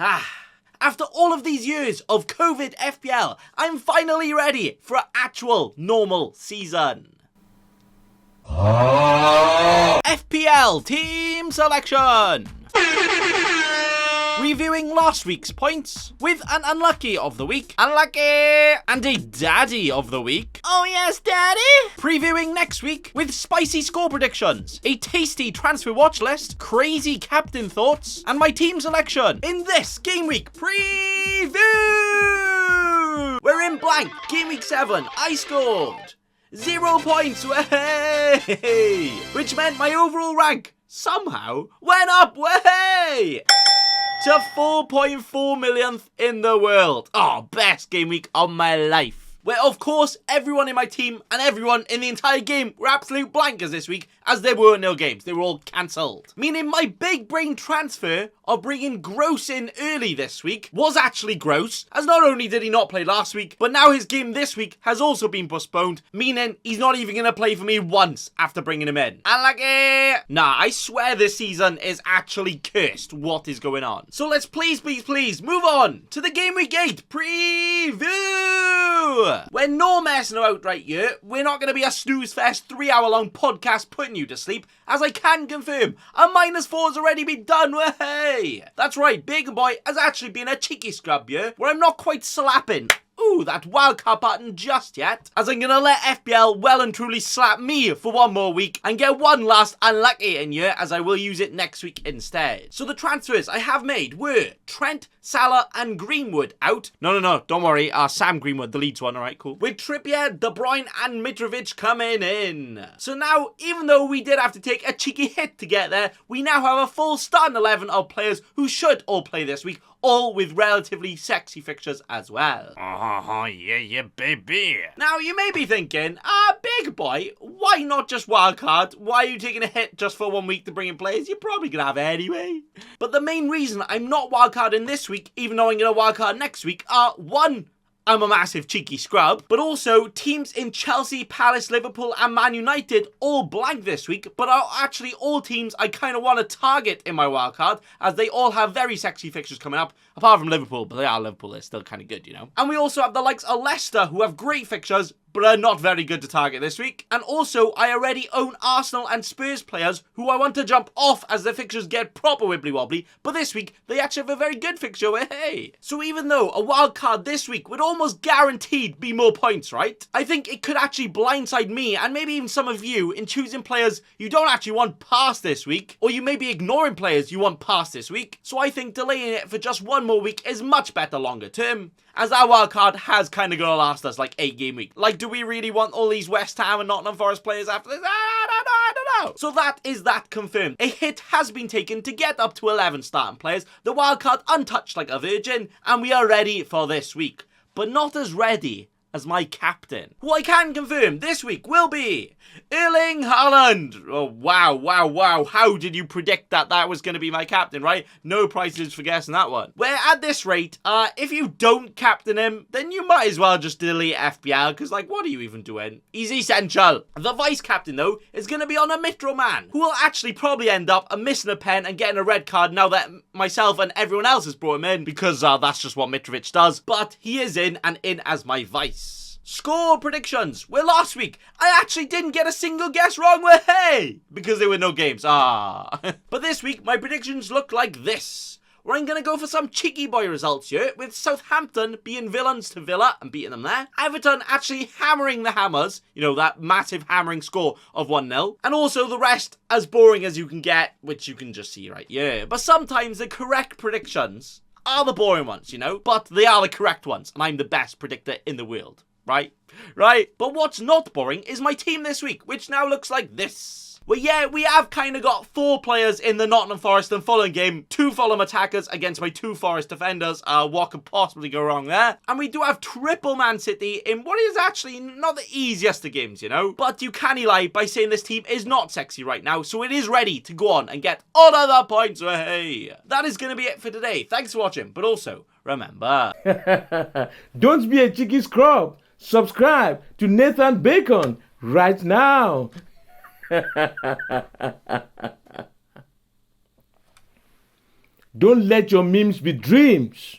After all of these years of COVID FPL, I'm finally ready for an actual normal season. FPL team selection. Reviewing last week's points with an unlucky of the week, unlucky, and a daddy of the week. Oh yes, daddy! Previewing next week with spicy score predictions, a tasty transfer watch list, crazy captain thoughts, and my team selection in this game week preview. We're in blank, game week 7, I scored 0 points, way! Which meant my overall rank somehow went up, way! To 4.4 millionth in the world. Oh, best game week of my life. Where, of course, everyone in my team and everyone in the entire game were absolute blankers this week, as there were no games. They were all cancelled. Meaning my big brain transfer of bringing Gross in early this week was actually gross, as not only did he not play last week, but now his game this week has also been postponed, meaning he's not even going to play for me once after bringing him in. Unlucky! Nah, I swear this season is actually cursed. What is going on? So let's please move on to the game week 8 preview! We're no messing about right here. We're not going to be a snooze fest 3-hour long podcast putting you to sleep, as I can confirm a -4 has already been done. Hey, that's right, Bacon Boy has actually been a cheeky scrub here, where I'm not quite slapping that wildcard button just yet, as I'm gonna let FPL well and truly slap me for one more week and get one last unlucky in here, as I will use it next week instead. So the transfers I have made were Trent, Salah and Greenwood out. No, don't worry, Sam Greenwood, the Leeds one, alright, cool. With Trippier, De Bruyne and Mitrovic coming in. So now, even though we did have to take a cheeky hit to get there, we now have a full starting 11 of players who should all play this week, all with relatively sexy fixtures as well. Yeah, baby. Now, you may be thinking, Big Boy, why not just wildcard? Why are you taking a hit just for 1 week to bring in players you're probably going to have anyway? But the main reason I'm not wildcarding this week, even though I'm going to wildcard next week, are 1, I'm a massive cheeky scrub, but also teams in Chelsea, Palace, Liverpool and Man United all blank this week, but are actually all teams I kind of want to target in my wildcard, as they all have very sexy fixtures coming up, apart from Liverpool, but they are Liverpool, they're still kind of good, you know. And we also have the likes of Leicester, who have great fixtures, but are not very good to target this week. And also, I already own Arsenal and Spurs players who I want to jump off as their fixtures get proper wibbly-wobbly, but this week, they actually have a very good fixture, hey. So even though a wild card this week would almost guaranteed be more points, right? I think it could actually blindside me, and maybe even some of you, in choosing players you don't actually want past this week, or you may be ignoring players you want past this week. So I think delaying it for just 1 more week is much better longer term, as our wildcard has kind of going to last us like 8 game week. Like, do we really want all these West Ham and Nottingham Forest players after this? I don't know. So that is that confirmed. A hit has been taken to get up to 11 starting players, the wildcard untouched like a virgin, and we are ready for this week. But not as ready as my captain, who I can confirm this week will be Erling Haaland. Oh, wow. How did you predict that was going to be my captain, right? No prizes for guessing that one. Where at this rate, if you don't captain him, then you might as well just delete FPL, because, like, what are you even doing? He's essential. The vice captain, though, is going to be on a Mitro man, who will actually probably end up missing a pen and getting a red card now that myself and everyone else has brought him in, because that's just what Mitrovic does. But he is in, and in as my vice. Score predictions. Well, last week, I actually didn't get a single guess wrong, because there were no games. But this week, my predictions look like this, where I'm going to go for some cheeky boy results here, with Southampton being villains to Villa and beating them there. Everton actually hammering the Hammers, you know, that massive hammering score of 1-0. And also the rest as boring as you can get, which you can just see right here. But sometimes the correct predictions are the boring ones, you know, but they are the correct ones, and I'm the best predictor in the world. Right? But what's not boring is my team this week, which now looks like this. Well, yeah, we have kind of got 4 players in the Nottingham Forest and Fulham game, 2 Fulham attackers against my 2 Forest defenders. What could possibly go wrong there? And we do have triple Man City in what is actually not the easiest of games, you know? But you can't lie by saying this team is not sexy right now, so it is ready to go on and get all of the points. Hey, that is going to be it for today. Thanks for watching, but also, remember... Don't be a cheeky scrub. Subscribe to Nathan Bacon right now. Don't let your memes be dreams.